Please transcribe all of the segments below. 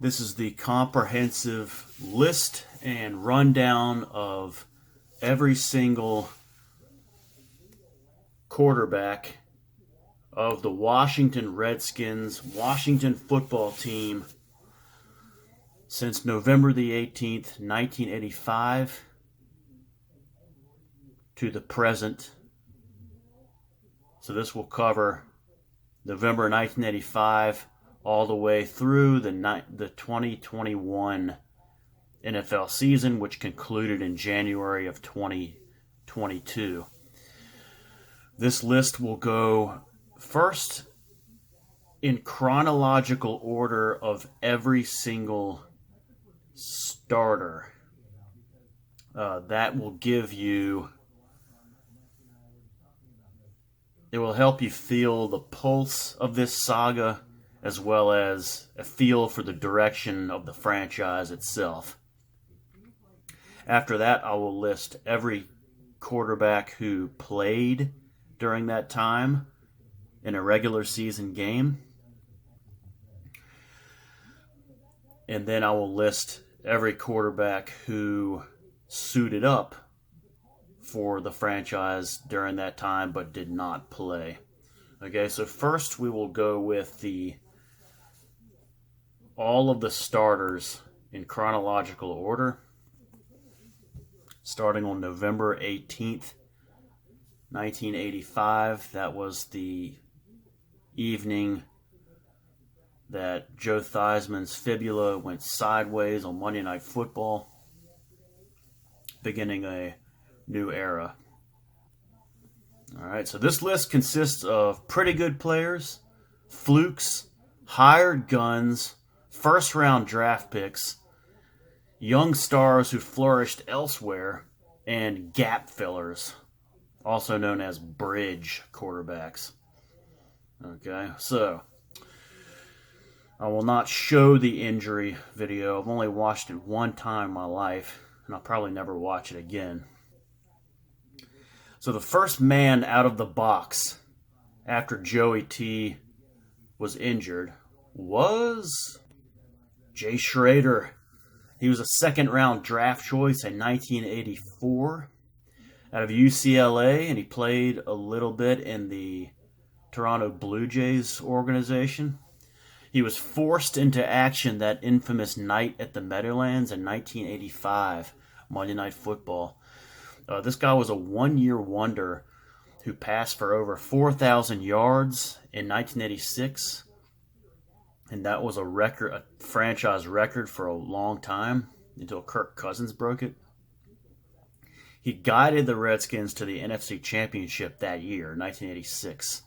This is the comprehensive list and rundown of every single quarterback of the Washington Redskins Washington football team since November the 18th, 1985 to the present. So this will cover November 1985 all the way through the 2021 NFL season, which concluded in January of 2022. This list will go first in chronological order of every single starter. That will give you, it will help you feel the pulse of this saga as well as a feel for the direction of the franchise itself. After that, I will list every quarterback who played during that time in a regular season game. And then I will list every quarterback who suited up for the franchise during that time but did not play. Okay, so first we will go with all of the starters in chronological order, starting on November 18th, 1985. That was the evening that Joe Theismann's fibula went sideways on Monday Night Football, beginning a new era. All right, so this list consists of pretty good players, flukes, hired guns, first-round draft picks, young stars who flourished elsewhere, and gap fillers, also known as bridge quarterbacks. Okay, so I will not show the injury video. I've only watched it one time in my life, and I'll probably never watch it again. So the first man out of the box after Joey T was injured was Jay Schroeder. He was a second-round draft choice in 1984 out of UCLA, and he played a little bit in the Toronto Blue Jays organization. He was forced into action that infamous night at the Meadowlands in 1985, Monday Night Football. This guy was a one-year wonder who passed for over 4,000 yards in 1986. And that was a franchise record for a long time until Kirk Cousins broke it. He guided the Redskins to the NFC Championship that year, 1986.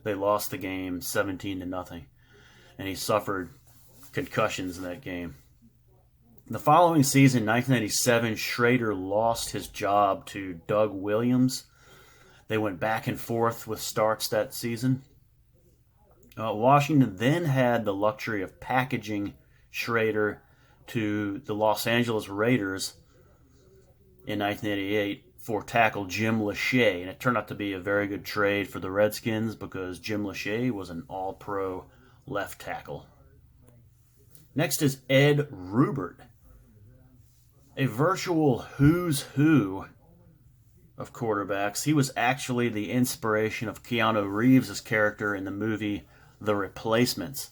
They lost the game 17-0, and he suffered concussions in that game. The following season, 1987, Schrader lost his job to Doug Williams. They went back and forth with starts that season. Washington then had the luxury of packaging Schrader to the Los Angeles Raiders in 1988 for tackle Jim Lachey, and it turned out to be a very good trade for the Redskins because Jim Lachey was an all-pro left tackle. Next is Ed Rubert, a virtual who's who of quarterbacks. He was actually the inspiration of Keanu Reeves' character in the movie The Replacements.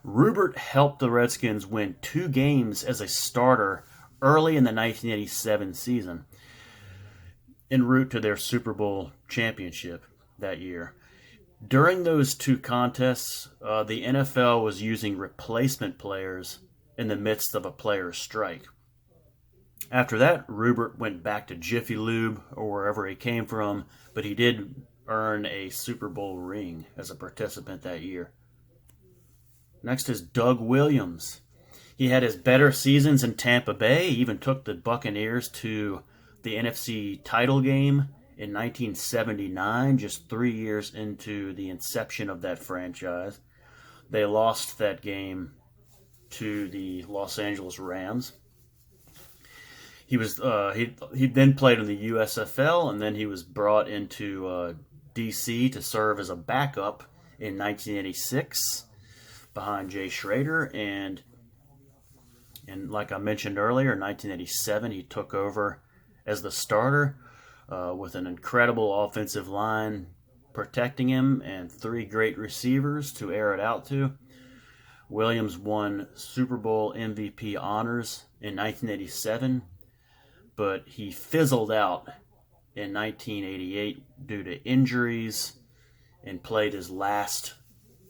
Rubert helped the Redskins win 2 games as a starter early in the 1987 season, en route to their Super Bowl championship that year. During those 2 contests, the NFL was using replacement players in the midst of a player's strike. After that, Rubert went back to Jiffy Lube or wherever he came from, but he did earn a Super Bowl ring as a participant that year. Next is Doug Williams. He had his better seasons in Tampa Bay. He even took the Buccaneers to the NFC title game in 1979, just 3 years into the inception of that franchise. They lost that game to the Los Angeles Rams. He was he then played in the USFL, and then he was brought into DC to serve as a backup in 1986 behind Jay Schrader, and And like I mentioned earlier, in 1987, he took over as the starter with an incredible offensive line protecting him and three great receivers to air it out to. Williams won Super Bowl MVP honors in 1987, but he fizzled out in 1988 due to injuries and played his last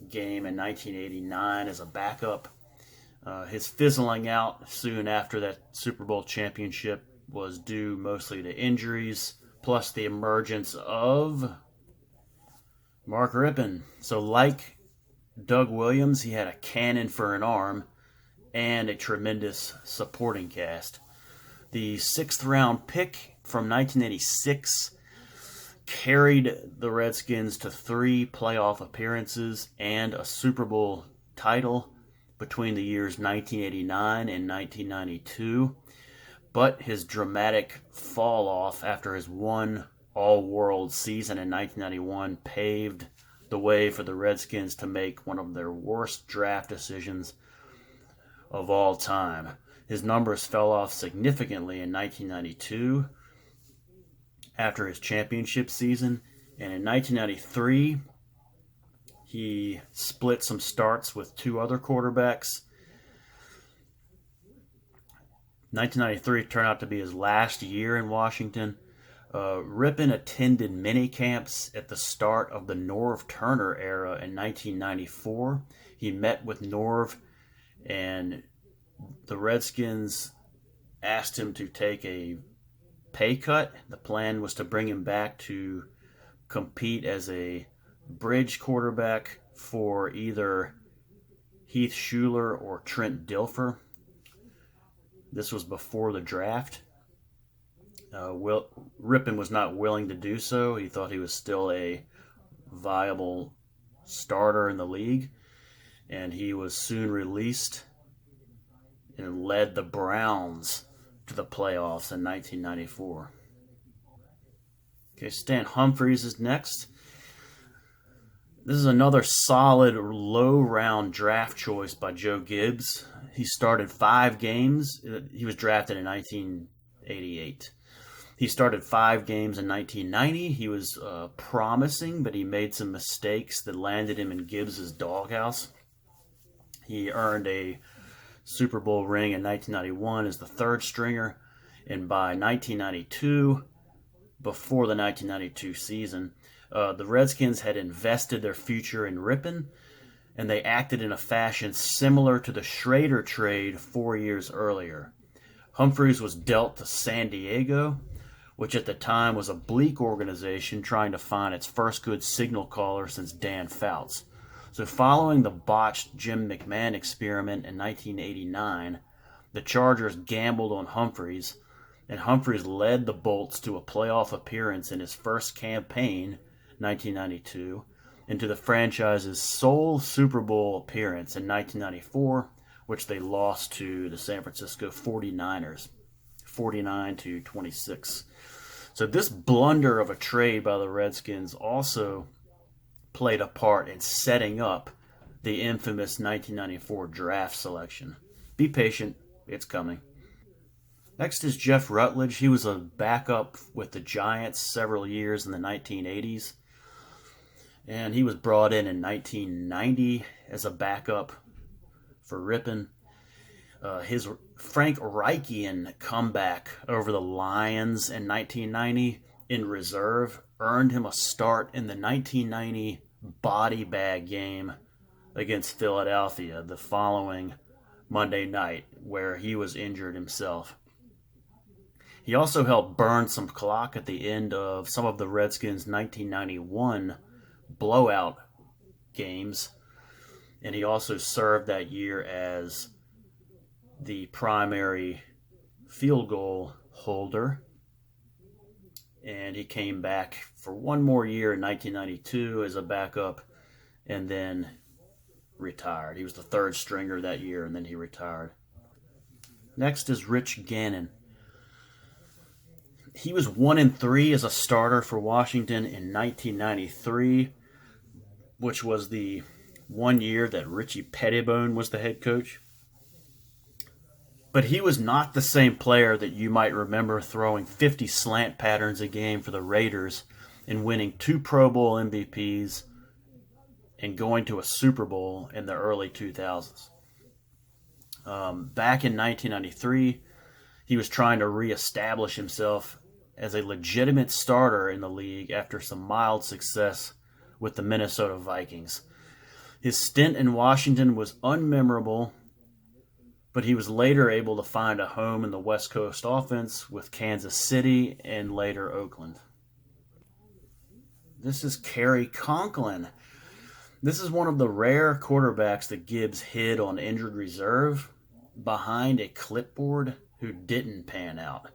game in 1989 as a backup. His fizzling out soon after that Super Bowl championship was due mostly to injuries, plus the emergence of Mark Rypien. So, like Doug Williams, he had a cannon for an arm and a tremendous supporting cast. The sixth round pick from 1986 carried the Redskins to 3 playoff appearances and a Super Bowl title between the years 1989 and 1992, but his dramatic fall off after his one all-world season in 1991 paved the way for the Redskins to make one of their worst draft decisions of all time. His numbers fell off significantly in 1992 after his championship season, and in 1993 he split some starts with 2 other quarterbacks. 1993 turned out to be his last year in Washington. Rypien attended mini camps at the start of the Norv Turner era in 1994. He met with Norv, and the Redskins asked him to take a pay cut. The plan was to bring him back to compete as a bridge quarterback for either Heath Shuler or Trent Dilfer. This was before the draft. Rypien was not willing to do so. He thought he was still a viable starter in the league, and he was soon released and led the Browns to the playoffs in 1994. Okay, Stan Humphries is next. This is another solid low-round draft choice by Joe Gibbs. He started 5 games. He was drafted in 1988. He started 5 games in 1990. He was promising, but he made some mistakes that landed him in Gibbs' doghouse. He earned a Super Bowl ring in 1991 as the 3rd stringer, and by 1992, before the 1992 season, the Redskins had invested their future in Rypien, and they acted in a fashion similar to the Schrader trade 4 years earlier. Humphries was dealt to San Diego, which at the time was a bleak organization trying to find its first good signal caller since Dan Fouts. So following the botched Jim McMahon experiment in 1989, the Chargers gambled on Humphries, and Humphries led the Bolts to a playoff appearance in his first campaign, 1992, and to the franchise's sole Super Bowl appearance in 1994, which they lost to the San Francisco 49ers, 49-26. So this blunder of a trade by the Redskins also played a part in setting up the infamous 1994 draft selection. Be patient, it's coming. Next is Jeff Rutledge. He was a backup with the Giants several years in the 1980s, and he was brought in 1990 as a backup for Rypien. His Frank Reichian comeback over the Lions in 1990 in reserve earned him a start in the 1990 body bag game against Philadelphia the following Monday night, where he was injured himself. He also helped burn some clock at the end of some of the Redskins' 1991 blowout games, and he also served that year as the primary field goal holder, and he came back for one more year in 1992 as a backup and then retired. He was the 3rd stringer that year, and then he retired. Next is Rich Gannon. He was 1-3 as a starter for Washington in 1993, which was the one year that Richie Pettibone was the head coach. But he was not the same player that you might remember throwing 50 slant patterns a game for the Raiders and winning 2 Pro Bowl MVPs and going to a Super Bowl in the early 2000s. Back in 1993, he was trying to reestablish himself as a legitimate starter in the league after some mild success with the Minnesota Vikings. His stint in Washington was unmemorable, but he was later able to find a home in the West Coast offense with Kansas City and later Oakland. This is Kerry Conklin. This is one of the rare quarterbacks that Gibbs hid on injured reserve behind a clipboard who didn't pan out.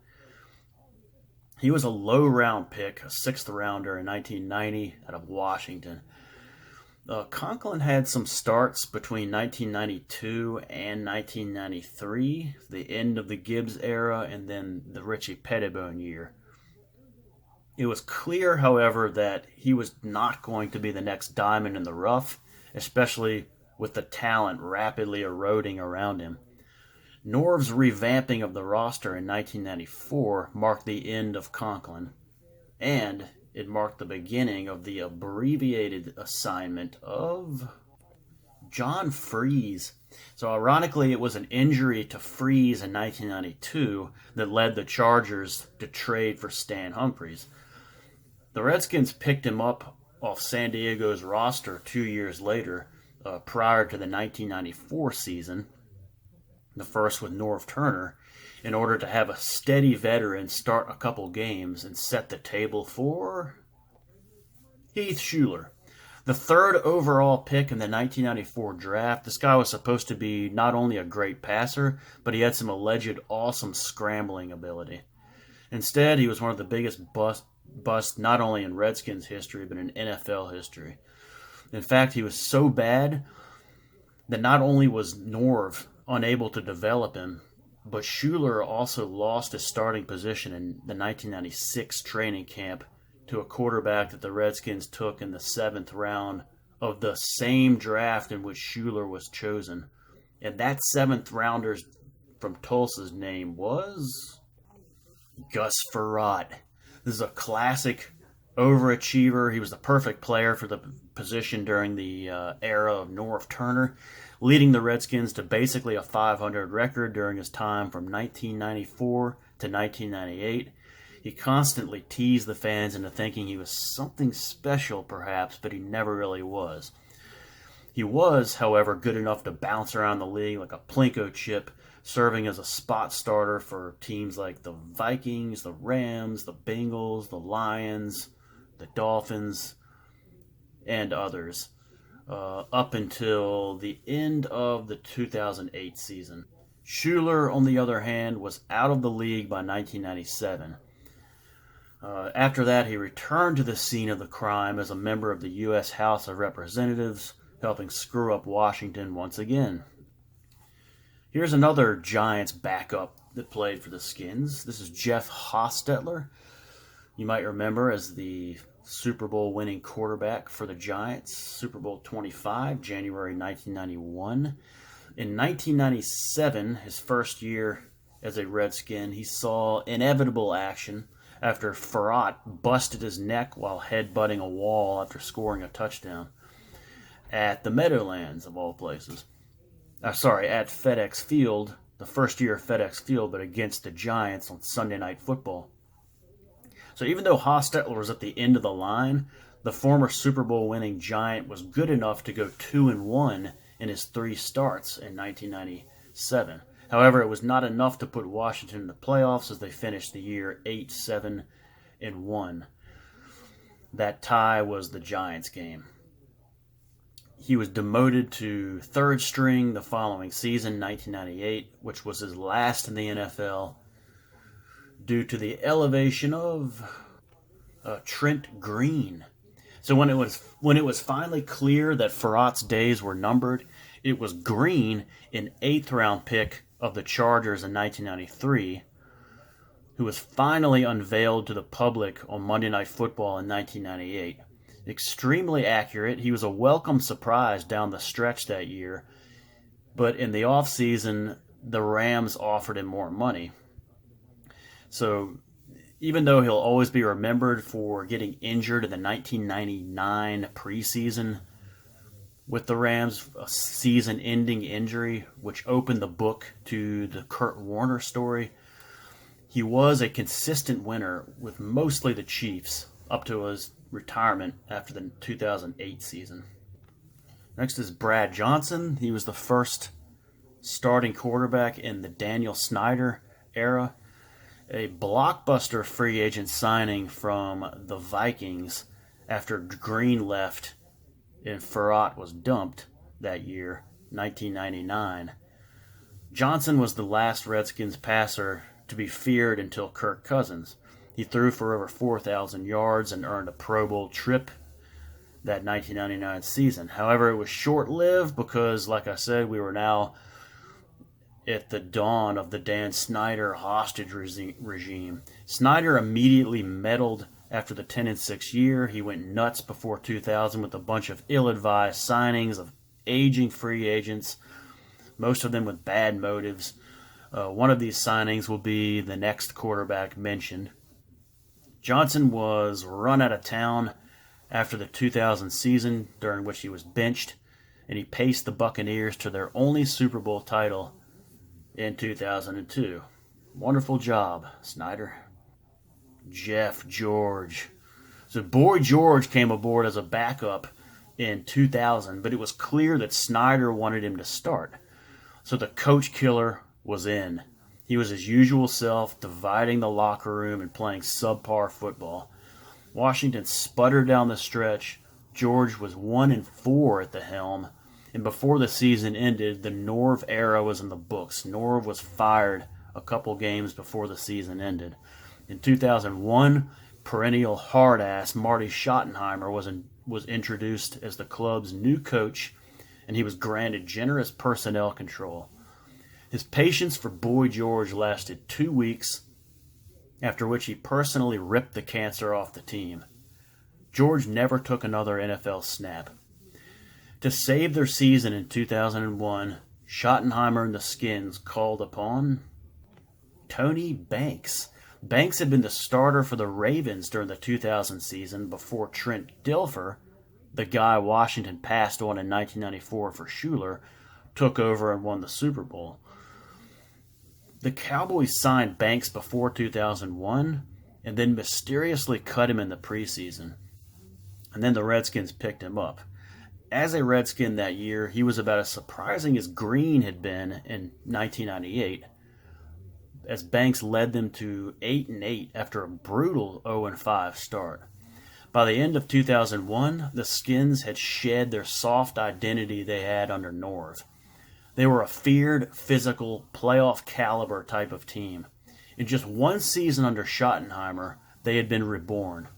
He was a low-round pick, a 6th rounder in 1990 out of Washington. Conklin had some starts between 1992 and 1993, the end of the Gibbs era, and then the Richie Pettibone year. It was clear, however, that he was not going to be the next diamond in the rough, especially with the talent rapidly eroding around him. Norv's revamping of the roster in 1994 marked the end of Conklin, and it marked the beginning of the abbreviated assignment of John Freeze. So ironically, it was an injury to Freeze in 1992 that led the Chargers to trade for Stan Humphries. The Redskins picked him up off San Diego's roster 2 years later, prior to the 1994 season, the first with Norv Turner, in order to have a steady veteran start a couple games and set the table for Heath Shuler. The 3rd overall pick in the 1994 draft. This guy was supposed to be not only a great passer, but he had some alleged awesome scrambling ability. Instead, he was one of the biggest busts not only in Redskins history, but in NFL history. In fact, he was so bad that not only was Norv unable to develop him, but Shuler also lost his starting position in the 1996 training camp to a quarterback that the Redskins took in the 7th round of the same draft in which Shuler was chosen. And that 7th rounder from Tulsa's name was Gus Frerotte. This is a classic overachiever. He was the perfect player for the position during the era of Norv Turner, leading the Redskins to basically a 500 record during his time from 1994 to 1998. He constantly teased the fans into thinking he was something special, perhaps, but he never really was. He was, however, good enough to bounce around the league like a Plinko chip, serving as a spot starter for teams like the Vikings, the Rams, the Bengals, the Lions, the Dolphins, and others, up until the end of the 2008 season. Shuler, on the other hand, was out of the league by 1997. After that, he returned to the scene of the crime as a member of the U.S. House of Representatives, helping screw up Washington once again. Here's another Giants backup that played for the Skins. This is Jeff Hostetler. You might remember as the Super Bowl winning quarterback for the Giants, Super Bowl 25, January 1991. In 1997, his first year as a Redskin, he saw inevitable action after Frerotte busted his neck while headbutting a wall after scoring a touchdown at the Meadowlands, of all places. At FedEx Field, the first year of FedEx Field, but against the Giants on Sunday Night Football. So even though Hostetler was at the end of the line, the former Super Bowl winning Giant was good enough to go 2-1 in his 3 starts in 1997. However, it was not enough to put Washington in the playoffs as they finished the year 8-7-1. That tie was the Giants game. He was demoted to 3rd string the following season, 1998, which was his last in the NFL, due to the elevation of Trent Green. So when it was finally clear that Ferrotte's days were numbered, it was Green, an 8th round pick of the Chargers in 1993, who was finally unveiled to the public on Monday Night Football in 1998. Extremely accurate, he was a welcome surprise down the stretch that year, but in the offseason, the Rams offered him more money. So even though he'll always be remembered for getting injured in the 1999 preseason with the Rams, a season-ending injury, which opened the book to the Kurt Warner story, he was a consistent winner with mostly the Chiefs up to his retirement after the 2008 season. Next is Brad Johnson. He was the first starting quarterback in the Daniel Snyder era, a blockbuster free agent signing from the Vikings after Green left and Farrat was dumped that year, 1999. Johnson was the last Redskins passer to be feared until Kirk Cousins. He threw for over 4,000 yards and earned a Pro Bowl trip that 1999 season. However, it was short-lived because, like I said, we were now at the dawn of the Dan Snyder hostage regime. Snyder immediately meddled after the 10-6 year. He went nuts before 2000 with a bunch of ill-advised signings of aging free agents, most of them with bad motives. One of these signings will be the next quarterback mentioned. Johnson was run out of town after the 2000 season, during which he was benched, and he paced the Buccaneers to their only Super Bowl title in 2002. Wonderful job, Snyder. Jeff George. So Boy George came aboard as a backup in 2000, but it was clear that Snyder wanted him to start. So the coach killer was in. He was his usual self, dividing the locker room and playing subpar football. Washington sputtered down the stretch. George was 1-4 at the helm, and before the season ended, the Norv era was in the books. Norv was fired a couple games before the season ended. In 2001, perennial hard-ass Marty Schottenheimer was introduced as the club's new coach, and he was granted generous personnel control. His patience for Boy George lasted 2 weeks, after which he personally ripped the cancer off the team. George never took another NFL snap. To save their season in 2001, Schottenheimer and the Skins called upon Tony Banks. Banks had been the starter for the Ravens during the 2000 season before Trent Dilfer, the guy Washington passed on in 1994 for Schuler, took over and won the Super Bowl. The Cowboys signed Banks before 2001 and then mysteriously cut him in the preseason. And then the Redskins picked him up. As a Redskin that year, he was about as surprising as Green had been in 1998, as Banks led them to 8-8 after a brutal 0-5 start. By the end of 2001, the Skins had shed their soft identity they had under Norv. They were a feared, physical, playoff caliber type of team. In just one season under Schottenheimer, they had been reborn.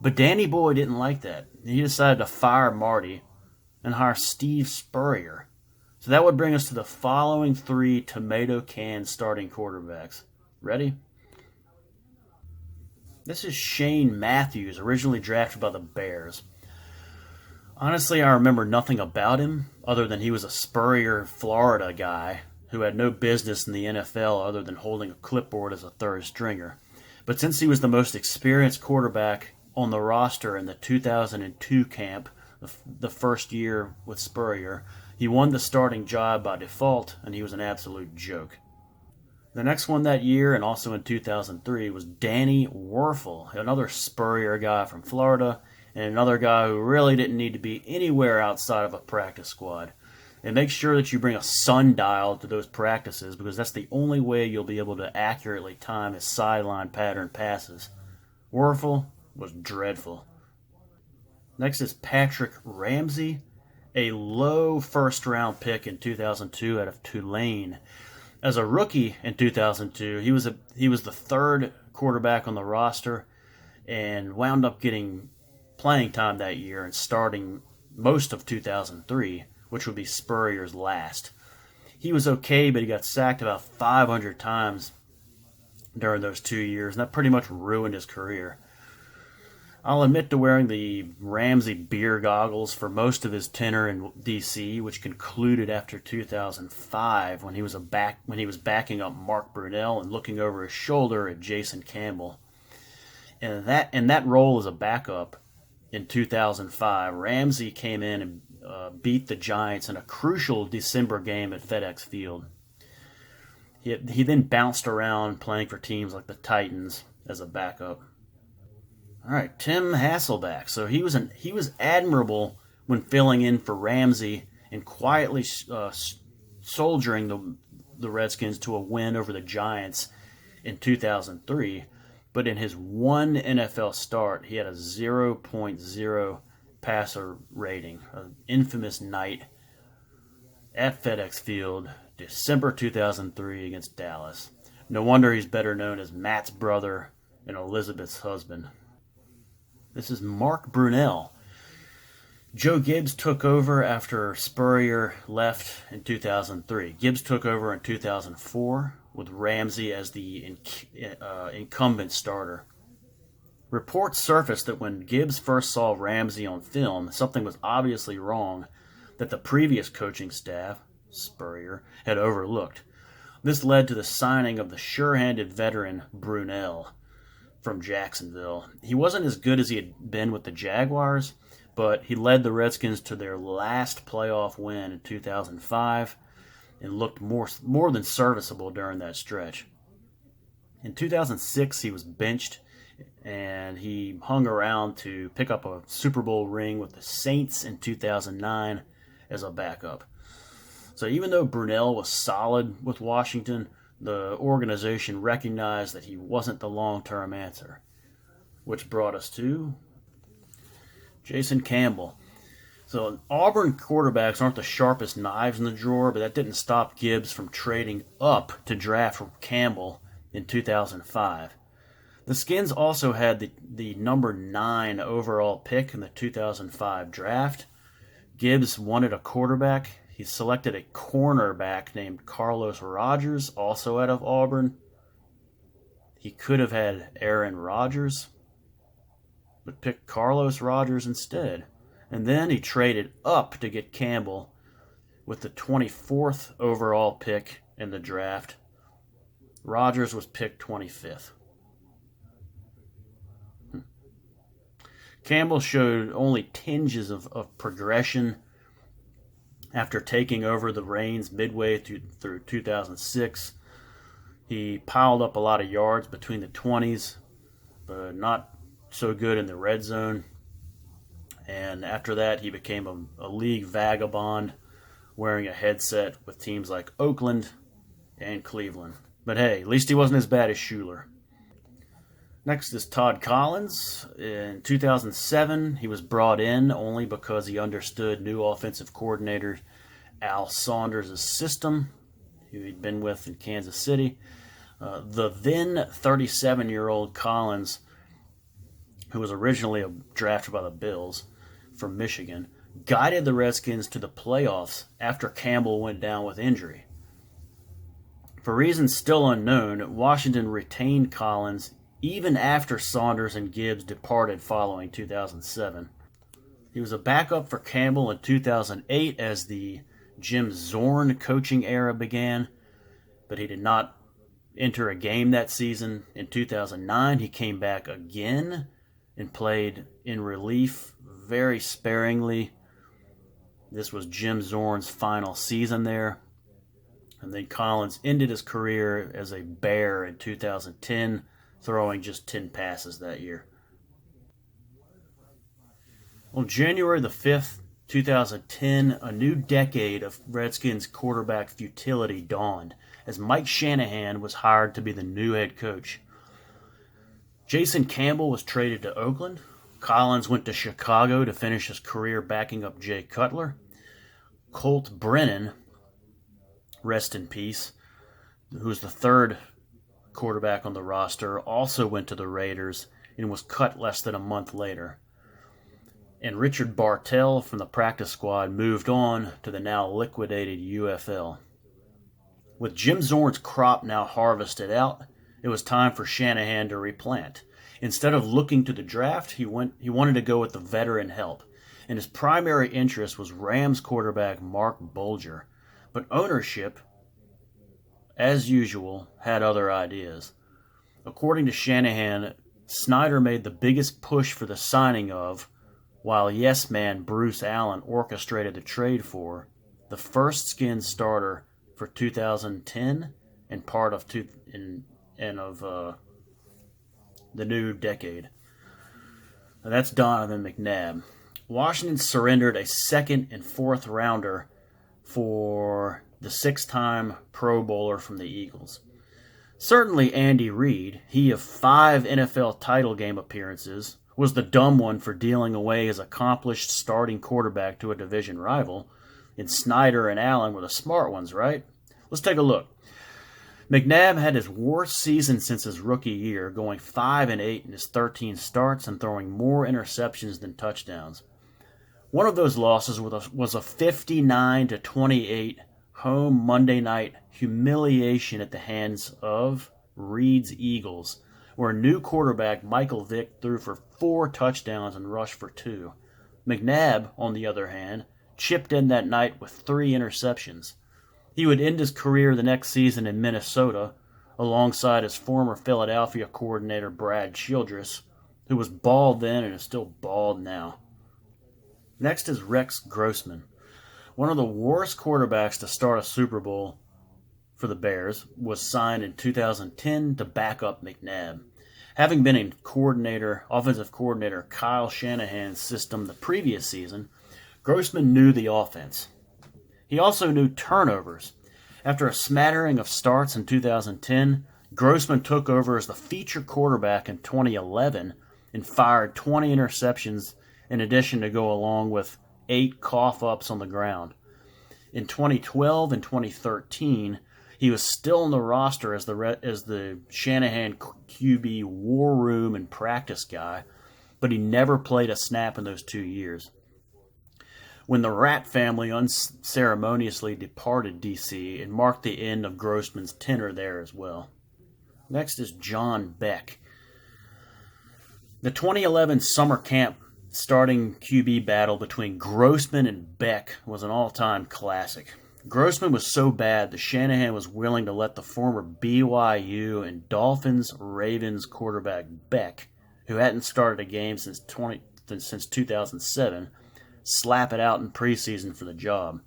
But Danny Boy didn't like that. He decided to fire Marty and hire Steve Spurrier. So that would bring us to the following 3 tomato can starting quarterbacks. Ready? This is Shane Matthews, originally drafted by the Bears. Honestly, I remember nothing about him other than he was a Spurrier, Florida guy who had no business in the NFL other than holding a clipboard as a third stringer. But since he was the most experienced quarterback on the roster in the 2002 camp, the first year with Spurrier, he won the starting job by default, and he was an absolute joke. The next one that year, and also in 2003, was Danny Werfel, another Spurrier guy from Florida, and another guy who really didn't need to be anywhere outside of a practice squad. And make sure that you bring a sundial to those practices, because that's the only way you'll be able to accurately time his sideline pattern passes. Werfel was dreadful. Next is Patrick Ramsey, a low first-round pick in 2002 out of Tulane. As a rookie in 2002, he was the third quarterback on the roster and wound up getting playing time that year and starting most of 2003, which would be Spurrier's last. He was okay, but he got sacked about 500 times during those 2 years, and that pretty much ruined his career. I'll admit to wearing the Ramsey beer goggles for most of his tenure in DC, which concluded after 2005 when he was backing up Mark Brunell and looking over his shoulder at Jason Campbell. And that role as a backup in 2005, Ramsey came in and beat the Giants in a crucial December game at FedEx Field. He then bounced around playing for teams like the Titans as a backup. All right, Tim Hasselbeck. So he was admirable when filling in for Ramsey and quietly soldiering the Redskins to a win over the Giants in 2003. But in his one NFL start, he had a 0.0 passer rating, an infamous night at FedEx Field, December 2003 against Dallas. No wonder he's better known as Matt's brother and Elizabeth's husband. This is Mark Brunell. Joe Gibbs took over after Spurrier left in 2003. Gibbs took over in 2004 with Ramsey as the incumbent starter. Reports surfaced that when Gibbs first saw Ramsey on film, something was obviously wrong that the previous coaching staff, Spurrier, had overlooked. This led to the signing of the sure-handed veteran Brunell from Jacksonville. He wasn't as good as he had been with the Jaguars, but he led the Redskins to their last playoff win in 2005 and looked more than serviceable during that stretch. In 2006, he was benched, and he hung around to pick up a Super Bowl ring with the Saints in 2009 as a backup. So even though Brunell was solid with Washington, the organization recognized that he wasn't the long-term answer, which brought us to Jason Campbell. So Auburn quarterbacks aren't the sharpest knives in the drawer, but that didn't stop Gibbs from trading up to draft Campbell in 2005. The Skins also had the number 9 overall pick in the 2005 draft. Gibbs wanted a quarterback. He selected a cornerback named Carlos Rogers, also out of Auburn. He could have had Aaron Rodgers, but picked Carlos Rogers instead. And then he traded up to get Campbell with the 24th overall pick in the draft. Rodgers was picked 25th. Campbell showed only tinges of progression after taking over the reins midway through 2006. He piled up a lot of yards between the 20s, but not so good in the red zone. And after that, he became a league vagabond, wearing a headset with teams like Oakland and Cleveland. But hey, at least he wasn't as bad as Schuler. Next is Todd Collins. In 2007, he was brought in only because he understood new offensive coordinator Al Saunders' system, who he'd been with in Kansas City. The then 37-year-old Collins, who was originally drafted by the Bills from Michigan, guided the Redskins to the playoffs after Campbell went down with injury. For reasons still unknown, Washington retained Collins even after Saunders and Gibbs departed following 2007. He was a backup for Campbell in 2008 as the Jim Zorn coaching era began, but he did not enter a game that season. In 2009, he came back again and played in relief very sparingly. This was Jim Zorn's final season there. And then Collins ended his career as a Bear in 2010, throwing just 10 passes that year. On January the 5th, 2010, a new decade of Redskins quarterback futility dawned as Mike Shanahan was hired to be the new head coach. Jason Campbell was traded to Oakland. Collins went to Chicago to finish his career backing up Jay Cutler. Colt Brennan, rest in peace, who was the third quarterback on the roster, also went to the Raiders and was cut less than a month later. And Richard Bartell from the practice squad moved on to the now liquidated UFL. With Jim Zorn's crop now harvested out, it was time for Shanahan to replant. Instead of looking to the draft, he wanted to go with the veteran help, and his primary interest was Rams quarterback Mark Bulger. But ownership, as usual, had other ideas. According to Shanahan, Snyder made the biggest push for the signing of, while yes man Bruce Allen orchestrated the trade for, the first skin starter for 2010 and part of the new decade. Now that's Donovan McNabb. Washington surrendered a second and fourth rounder for the six-time Pro Bowler from the Eagles. Certainly Andy Reid, he of 5 NFL title game appearances, was the dumb one for dealing away his accomplished starting quarterback to a division rival, and Snyder and Allen were the smart ones, right? Let's take a look. McNabb had his worst season since his rookie year, going 5-8 in his 13 starts and throwing more interceptions than touchdowns. One of those losses was a 59-28 home Monday night humiliation at the hands of Reid's Eagles, where new quarterback Michael Vick threw for 4 touchdowns and rushed for 2. McNabb, on the other hand, chipped in that night with 3 interceptions. He would end his career the next season in Minnesota, alongside his former Philadelphia coordinator Brad Childress, who was bald then and is still bald now. Next is Rex Grossman. One of the worst quarterbacks to start a Super Bowl for the Bears, was signed in 2010 to back up McNabb. Having been in offensive coordinator Kyle Shanahan's system the previous season, Grossman knew the offense. He also knew turnovers. After a smattering of starts in 2010, Grossman took over as the feature quarterback in 2011 and fired 20 interceptions in addition to go along with 8 cough-ups on the ground. In 2012 and 2013, he was still on the roster as the Shanahan QB war room and practice guy, but he never played a snap in those 2 years. When the Rat family unceremoniously departed D.C., it marked the end of Grossman's tenure there as well. Next is John Beck. The 2011 summer camp starting QB battle between Grossman and Beck was an all-time classic. Grossman was so bad that Shanahan was willing to let the former BYU and Dolphins-Ravens quarterback Beck, who hadn't started a game since 2007, slap it out in preseason for the job.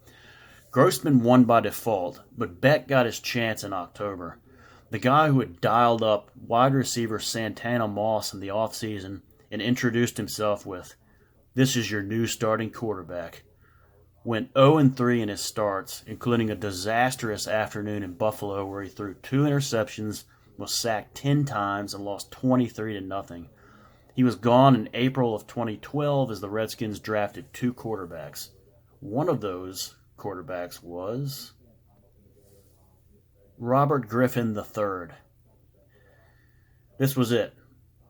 Grossman won by default, but Beck got his chance in October. The guy who had dialed up wide receiver Santana Moss in the offseason and introduced himself with, "This is your new starting quarterback," went 0-3 in his starts, including a disastrous afternoon in Buffalo where he threw 2 interceptions, was sacked 10 times, and lost 23-0. He was gone in April of 2012 as the Redskins drafted 2 quarterbacks. One of those quarterbacks was Robert Griffin III. This was it.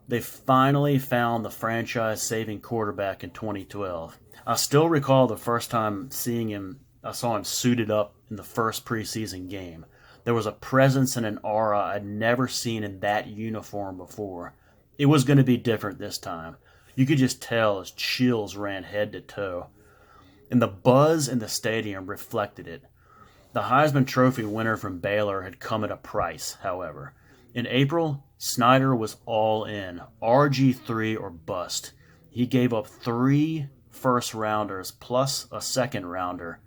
They finally found the franchise-saving quarterback in 2012. I still recall the first time seeing him. I saw him suited up in the first preseason game. There was a presence and an aura I'd never seen in that uniform before. It was going to be different this time. You could just tell as chills ran head to toe. And the buzz in the stadium reflected it. The Heisman Trophy winner from Baylor had come at a price, however. In April, Snyder was all in. RG3 or bust. He gave up 3 first-rounders plus a second-rounder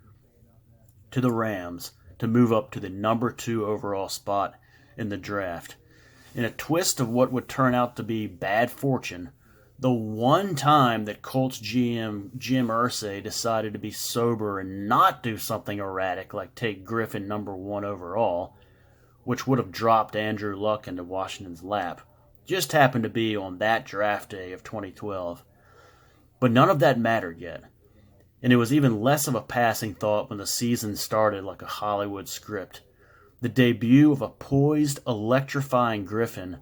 to the Rams to move up to the number 2 overall spot in the draft. In a twist of what would turn out to be bad fortune, the one time that Colts GM Jim Irsay decided to be sober and not do something erratic like take Griffin number 1 overall, which would have dropped Andrew Luck into Washington's lap, just happened to be on that draft day of 2012. But none of that mattered yet, and it was even less of a passing thought when the season started like a Hollywood script. The debut of a poised, electrifying Griffin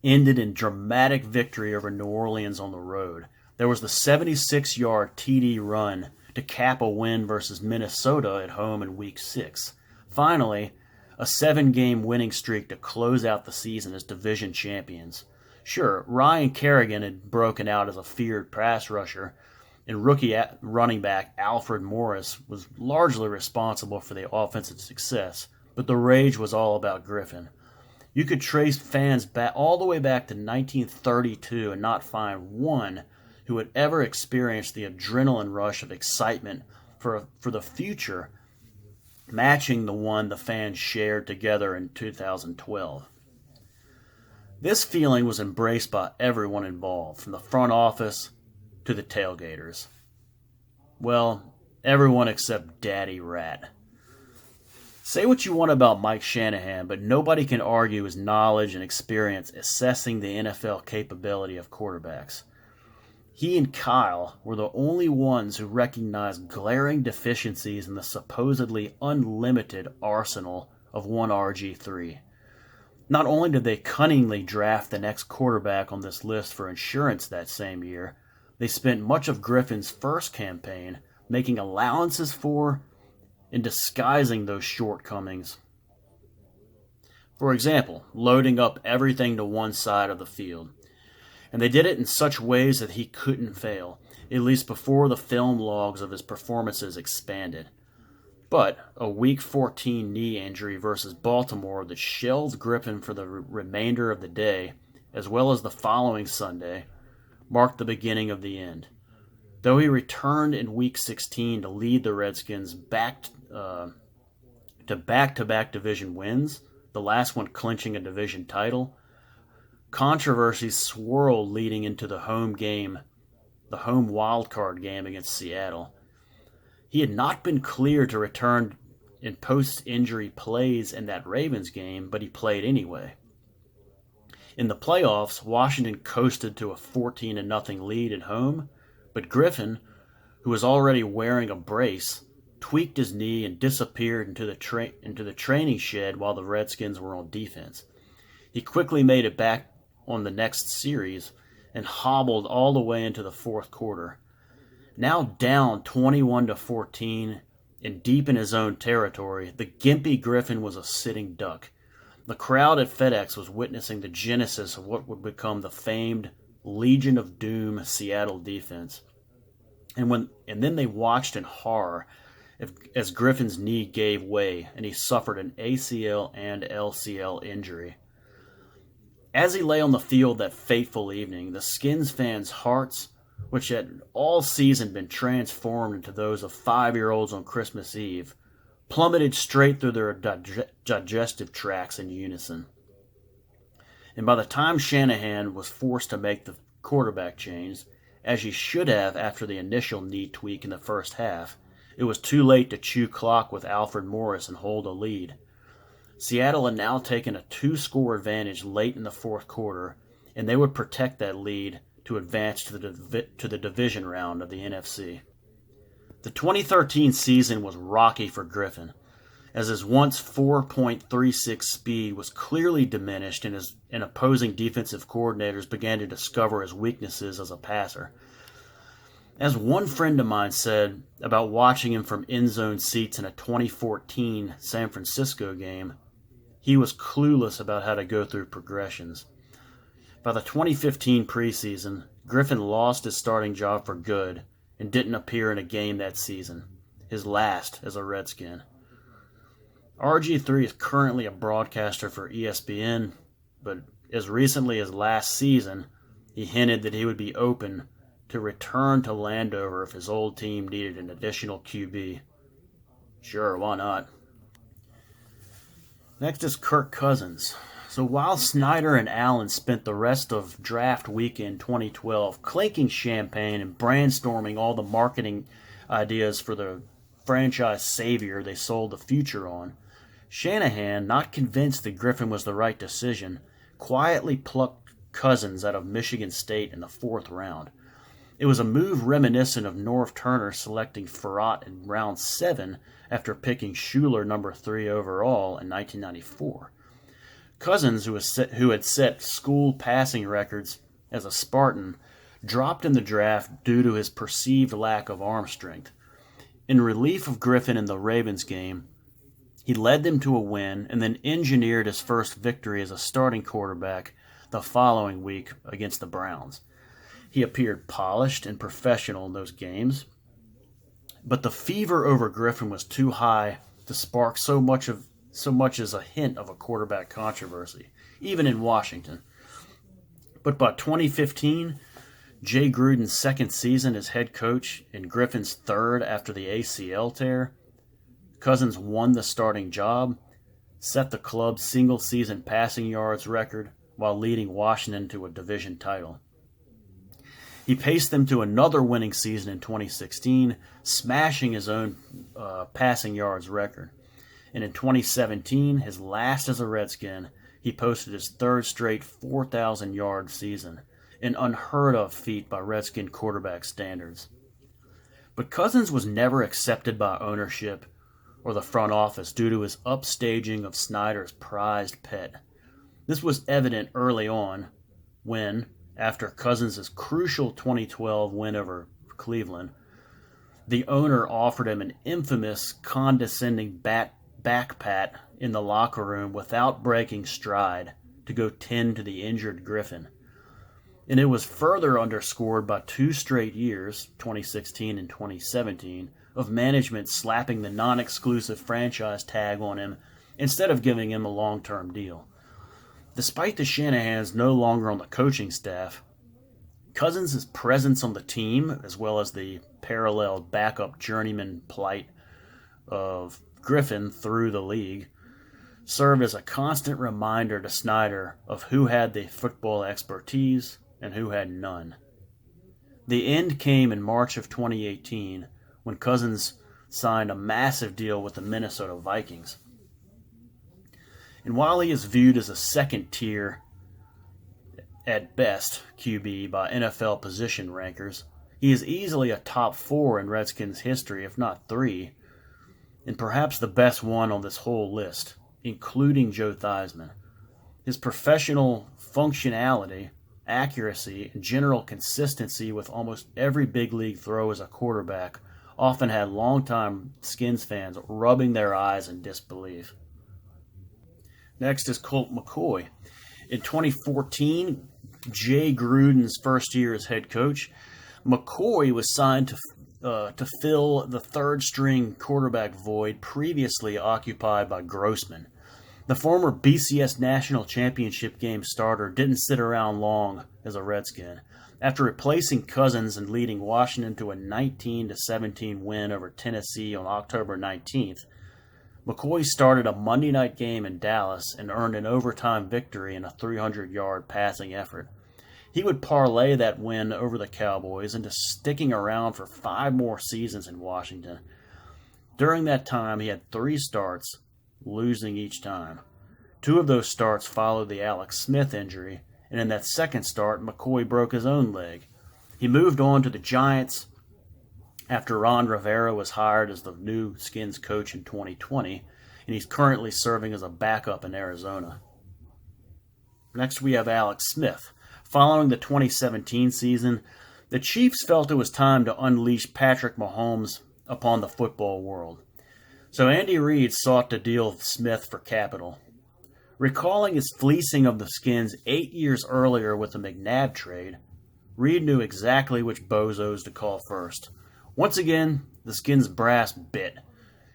ended in dramatic victory over New Orleans on the road. There was the 76-yard TD run to cap a win versus Minnesota at home in Week 6. Finally, a 7-game winning streak to close out the season as division champions. Sure, Ryan Kerrigan had broken out as a feared pass rusher, and rookie running back Alfred Morris was largely responsible for the offensive success, but the rage was all about Griffin. You could trace fans back all the way back to 1932 and not find one who had ever experienced the adrenaline rush of excitement for the future matching the one the fans shared together in 2012. This feeling was embraced by everyone involved, from the front office to the tailgaters. Well, everyone except Daddy Rat. Say what you want about Mike Shanahan, but nobody can argue his knowledge and experience assessing the NFL capability of quarterbacks. He and Kyle were the only ones who recognized glaring deficiencies in the supposedly unlimited arsenal of one RG3. Not only did they cunningly draft the next quarterback on this list for insurance that same year, they spent much of Griffin's first campaign making allowances for and disguising those shortcomings. For example, loading up everything to one side of the field. And they did it in such ways that he couldn't fail, at least before the film logs of his performances expanded. But a Week 14 knee injury versus Baltimore that shelved Griffin for the remainder of the day, as well as the following Sunday, marked the beginning of the end. Though he returned in Week 16 to lead the Redskins to back-to-back division wins, the last one clinching a division title, controversies swirled leading into the home wildcard game against Seattle. He had not been cleared to return in post-injury plays in that Ravens game, but he played anyway. In the playoffs, Washington coasted to a 14-0 lead at home, but Griffin, who was already wearing a brace, tweaked his knee and disappeared into the training shed while the Redskins were on defense. He quickly made it back on the next series and hobbled all the way into the fourth quarter. Now down 21-14 and deep in his own territory, the gimpy Griffin was a sitting duck. The crowd at FedEx was witnessing the genesis of what would become the famed Legion of Doom Seattle defense. And then they watched in horror as Griffin's knee gave way and he suffered an ACL and LCL injury. As he lay on the field that fateful evening, the Skins fans' hearts, which had all season been transformed into those of 5-year-olds on Christmas Eve, plummeted straight through their digestive tracts in unison. And by the time Shanahan was forced to make the quarterback change, as he should have after the initial knee tweak in the first half, it was too late to chew clock with Alfred Morris and hold a lead. Seattle had now taken a 2-score advantage late in the fourth quarter, and they would protect that lead to advance to the division round of the NFC. The 2013 season was rocky for Griffin, as his once 4.36 speed was clearly diminished and opposing defensive coordinators began to discover his weaknesses as a passer. As one friend of mine said about watching him from end zone seats in a 2014 San Francisco game, he was clueless about how to go through progressions. By the 2015 preseason, Griffin lost his starting job for good and didn't appear in a game that season, his last as a Redskin. RG3 is currently a broadcaster for ESPN, but as recently as last season, he hinted that he would be open to return to Landover if his old team needed an additional QB. Sure, why not? Next is Kirk Cousins. So while Snyder and Allen spent the rest of draft weekend 2012 clinking champagne and brainstorming all the marketing ideas for the franchise savior they sold the future on, Shanahan, not convinced that Griffin was the right decision, quietly plucked Cousins out of Michigan State in the 4th round. It was a move reminiscent of Norv Turner selecting Farrat in round 7 after picking Schuler number 3 overall in 1994. Cousins, who had set school passing records as a Spartan, dropped in the draft due to his perceived lack of arm strength. In relief of Griffin in the Ravens game, he led them to a win and then engineered his first victory as a starting quarterback the following week against the Browns. He appeared polished and professional in those games, but the fever over Griffin was too high to spark so much as a hint of a quarterback controversy, even in Washington. But by 2015, Jay Gruden's second season as head coach and Griffin's third after the ACL tear, Cousins won the starting job, set the club's single-season passing yards record while leading Washington to a division title. He paced them to another winning season in 2016, smashing his own passing yards record. And in 2017, his last as a Redskin, he posted his third straight 4,000-yard season, an unheard-of feat by Redskin quarterback standards. But Cousins was never accepted by ownership or the front office due to his upstaging of Snyder's prized pet. This was evident early on when, after Cousins' crucial 2012 win over Cleveland, the owner offered him an infamous, condescending back pat in the locker room without breaking stride to go tend to the injured Griffin. And it was further underscored by 2 straight years, 2016 and 2017, of management slapping the non-exclusive franchise tag on him instead of giving him a long-term deal. Despite the Shanahans no longer on the coaching staff, Cousins' presence on the team, as well as the paralleled backup journeyman plight of Griffin through the league, served as a constant reminder to Snyder of who had the football expertise and who had none. The end came in March of 2018 when Cousins signed a massive deal with the Minnesota Vikings. And while he is viewed as a second-tier, at best, QB by NFL position rankers, he is easily a top 4 in Redskins history, if not 3, and perhaps the best one on this whole list, including Joe Theismann. His professional functionality, accuracy, and general consistency with almost every big league throw as a quarterback often had longtime Skins fans rubbing their eyes in disbelief. Next is Colt McCoy. In 2014, Jay Gruden's first year as head coach, McCoy was signed to fill the third-string quarterback void previously occupied by Grossman. The former BCS National Championship game starter didn't sit around long as a Redskin. After replacing Cousins and leading Washington to a 19-17 win over Tennessee on October 19th, McCoy started a Monday night game in Dallas and earned an overtime victory in a 300-yard passing effort. He would parlay that win over the Cowboys into sticking around for 5 more seasons in Washington. During that time, he had 3 starts, losing each time. 2 of those starts followed the Alex Smith injury, and in that second start, McCoy broke his own leg. He moved on to the Giants after Ron Rivera was hired as the new Skins coach in 2020, and he's currently serving as a backup in Arizona. Next, we have Alex Smith. Following the 2017 season, the Chiefs felt it was time to unleash Patrick Mahomes upon the football world. So Andy Reid sought to deal with Smith for capital. Recalling his fleecing of the Skins 8 years earlier with the McNabb trade, Reid knew exactly which bozos to call first. Once again, the Skins brass bit,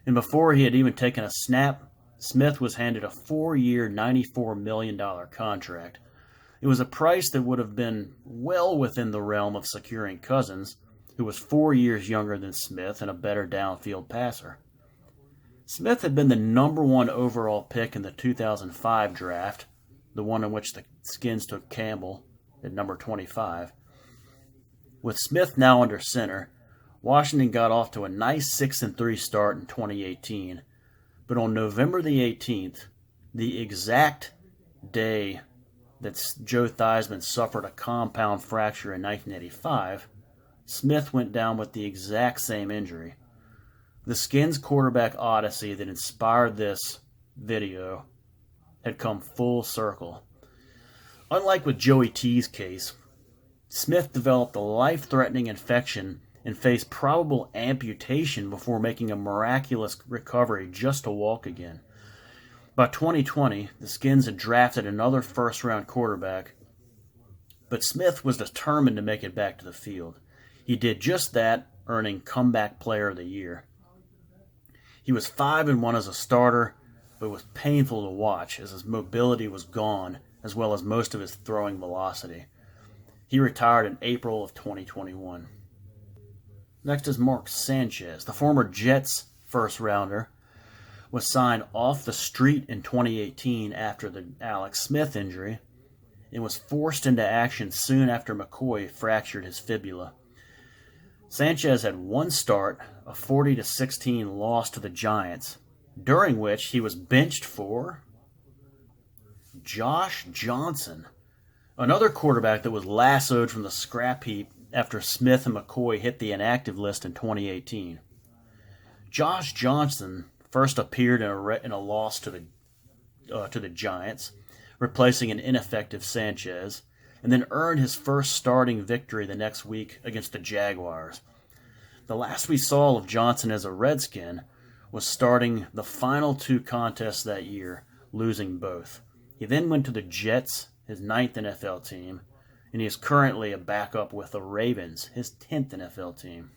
and before he had even taken a snap, Smith was handed a 4-year, $94 million contract. It was a price that would have been well within the realm of securing Cousins, who was 4 years younger than Smith and a better downfield passer. Smith had been the number 1 overall pick in the 2005 draft, the one in which the Skins took Campbell at number 25. With Smith now under center, Washington got off to a nice 6-3 start in 2018, but on November the 18th, the exact day that Joe Theismann suffered a compound fracture in 1985, Smith went down with the exact same injury. The Skins quarterback odyssey that inspired this video had come full circle. Unlike with Joey T's case, Smith developed a life-threatening infection and faced probable amputation before making a miraculous recovery just to walk again. By 2020, the Skins had drafted another first-round quarterback But Smith was determined to make it back to the field. He did just that, earning Comeback Player of the Year. He was 5-1 as a starter, but it was painful to watch as his mobility was gone, as well as most of his throwing velocity. He retired in April of 2021. Next is Mark Sanchez. The former Jets first-rounder was signed off the street in 2018 after the Alex Smith injury and was forced into action soon after McCoy fractured his fibula. Sanchez had one start, a 40-16 loss to the Giants, during which he was benched for Josh Johnson, another quarterback that was lassoed from the scrap heap after Smith and McCoy hit the inactive list in 2018. Josh Johnson first appeared in a loss to the Giants, replacing an ineffective Sanchez, and then earned his first starting victory the next week against the Jaguars. The last we saw of Johnson as a Redskin was starting the final two contests that year, losing both. He then went to the Jets, his 9th NFL team, and he is currently a backup with the Ravens, his 10th NFL team.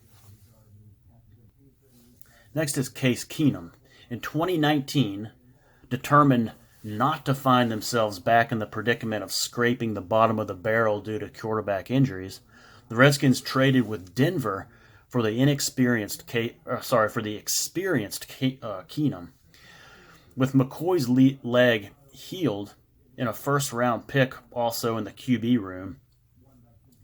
Next is Case Keenum. In 2019, determined not to find themselves back in the predicament of scraping the bottom of the barrel due to quarterback injuries, the Redskins traded with Denver for the experienced Keenum. With McCoy's leg healed and a first-round pick also in the QB room,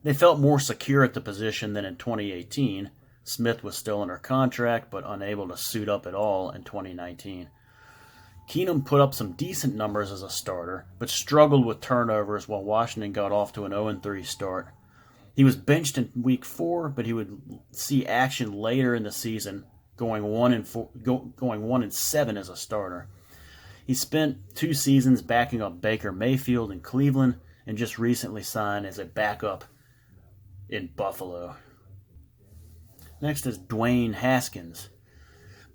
they felt more secure at the position than in 2018. Smith was still under contract but unable to suit up at all in 2019. Keenum put up some decent numbers as a starter, but struggled with turnovers while Washington got off to an 0-3 start. He was benched in Week 4, but he would see action later in the season, going 1-7 as a starter. He spent 2 seasons backing up Baker Mayfield in Cleveland and just recently signed as a backup in Buffalo. Next is Dwayne Haskins.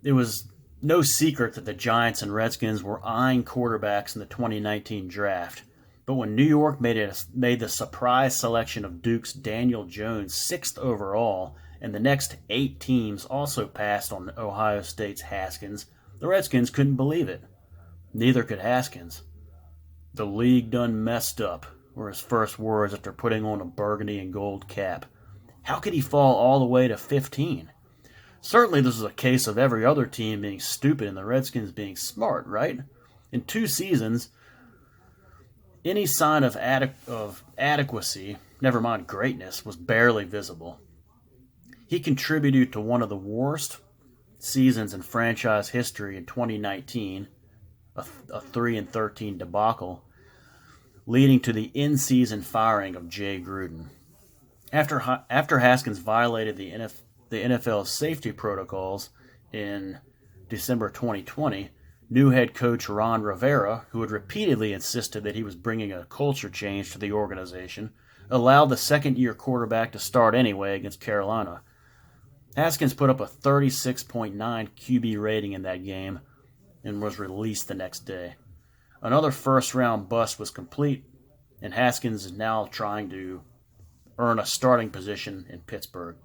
It was no secret that the Giants and Redskins were eyeing quarterbacks in the 2019 draft, but when New York made the surprise selection of Duke's Daniel Jones 6th overall, and the next 8 teams also passed on Ohio State's Haskins, the Redskins couldn't believe it. Neither could Haskins. "The league done messed up," were his first words after putting on a burgundy and gold cap. How could he fall all the way to 15? Certainly this is a case of every other team being stupid and the Redskins being smart, right? In 2 seasons, any sign of adequacy, never mind greatness, was barely visible. He contributed to one of the worst seasons in franchise history in 2019, a 3-13 debacle, leading to the in-season firing of Jay Gruden. After Haskins violated the NFL's safety protocols in December 2020, new head coach Ron Rivera, who had repeatedly insisted that he was bringing a culture change to the organization, allowed the second-year quarterback to start anyway against Carolina. Haskins put up a 36.9 QB rating in that game and was released the next day. Another first-round bust was complete, and Haskins is now trying to earn a starting position in Pittsburgh.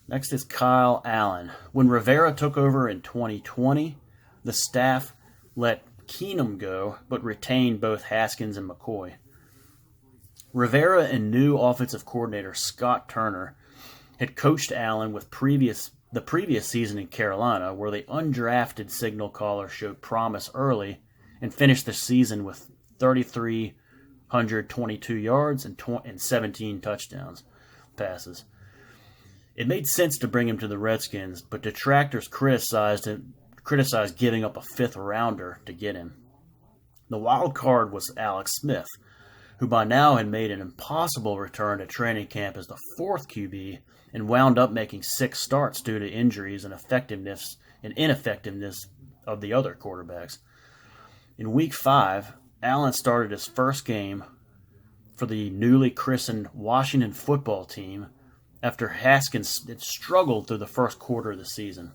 Next is Kyle Allen. When Rivera took over in 2020, the staff let Keenum go, but retained both Haskins and McCoy. Rivera and new offensive coordinator Scott Turner had coached Allen with the previous season in Carolina, where the undrafted signal caller showed promise early and finished the season with 3,322 yards and 17 touchdowns passes. It made sense to bring him to the Redskins, but detractors criticized giving up a 5th rounder to get him. The wild card was Alex Smith, who by now had made an impossible return to training camp as the 4th QB and wound up making 6 starts due to injuries and ineffectiveness of the other quarterbacks. In Week 5, Allen started his first game for the newly christened Washington football team after Haskins had struggled through the first quarter of the season.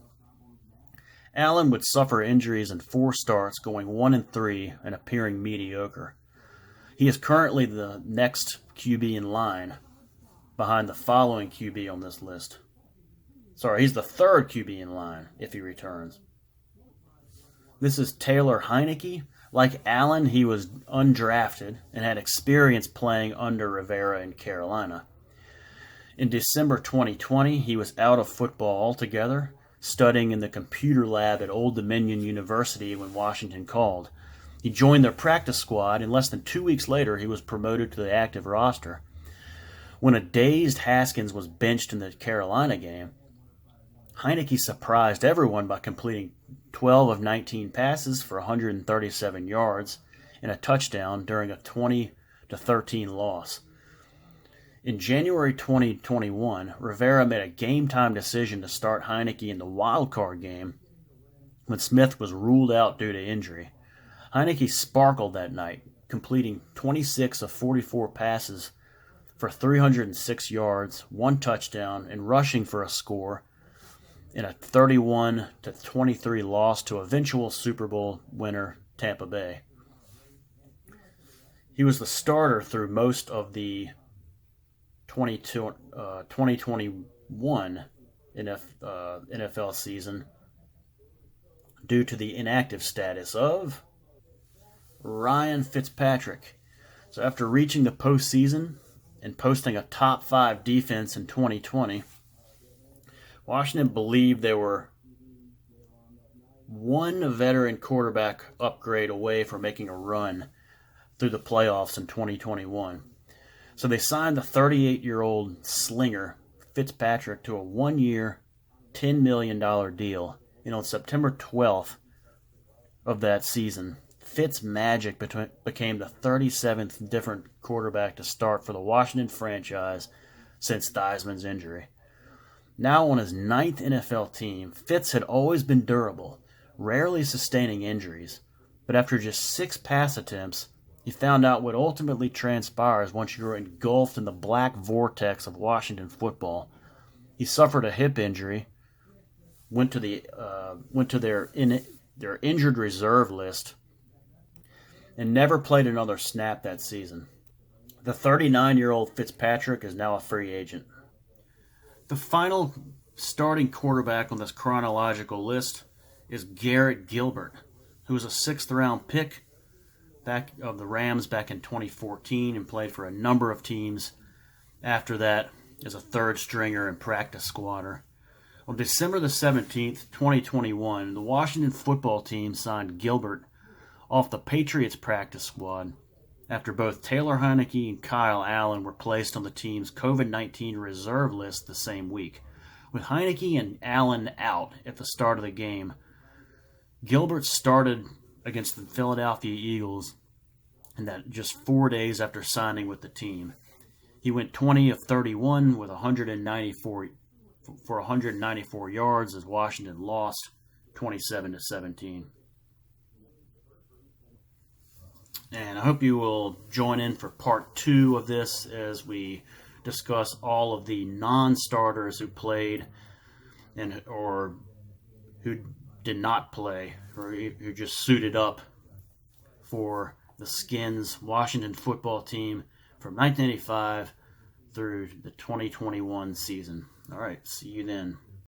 Allen would suffer injuries in 4 starts, going 1-3 and appearing mediocre. He is currently the next QB in line behind the following QB on this list. Sorry, he's the third QB in line if he returns. This is Taylor Heinicke. Like Allen, he was undrafted and had experience playing under Rivera in Carolina. In December 2020, he was out of football altogether, studying in the computer lab at Old Dominion University when Washington called. He joined their practice squad, and less than 2 weeks later, he was promoted to the active roster. When a dazed Haskins was benched in the Carolina game, Heinicke surprised everyone by completing 12 of 19 passes for 137 yards and a touchdown during a 20-13 loss. In January 2021, Rivera made a game-time decision to start Heinicke in the wild-card game when Smith was ruled out due to injury. Heinicke sparkled that night, completing 26 of 44 passes for 306 yards, 1 touchdown, and rushing for a score in a 31-23 loss to eventual Super Bowl winner Tampa Bay. He was the starter through most of the 2021 NFL season due to the inactive status of Ryan Fitzpatrick. So after reaching the postseason and posting a top 5 defense in 2020, Washington believed they were one veteran quarterback upgrade away from making a run through the playoffs in 2021. So they signed the 38-year-old slinger Fitzpatrick to a 1-year, $10 million deal. And on September 12th of that season, Fitzmagic became the 37th different quarterback to start for the Washington franchise since Theismann's injury. Now on his 9th NFL team, Fitz had always been durable, rarely sustaining injuries. But after just 6 pass attempts, he found out what ultimately transpires once you're engulfed in the black vortex of Washington football. He suffered a hip injury, went to their injured reserve list, and never played another snap that season. The 39-year-old Fitzpatrick is now a free agent. The final starting quarterback on this chronological list is Garrett Gilbert, who was a 6th-round pick of the Rams back in 2014 and played for a number of teams after that as a third stringer and practice squatter. On December the 17th, 2021, the Washington football team signed Gilbert off the Patriots practice squad after both Taylor Heinicke and Kyle Allen were placed on the team's COVID-19 reserve list the same week. With Heinicke and Allen out at the start of the game, Gilbert started against the Philadelphia Eagles, and that just 4 days after signing with the team. He went 20 of 31 with 194 yards as Washington lost 27-17. And I hope you will join in for part 2 of this as we discuss all of the non-starters who played or who did not play, or who just suited up for the Skins Washington football team from 1985 through the 2021 season. All right, see you then.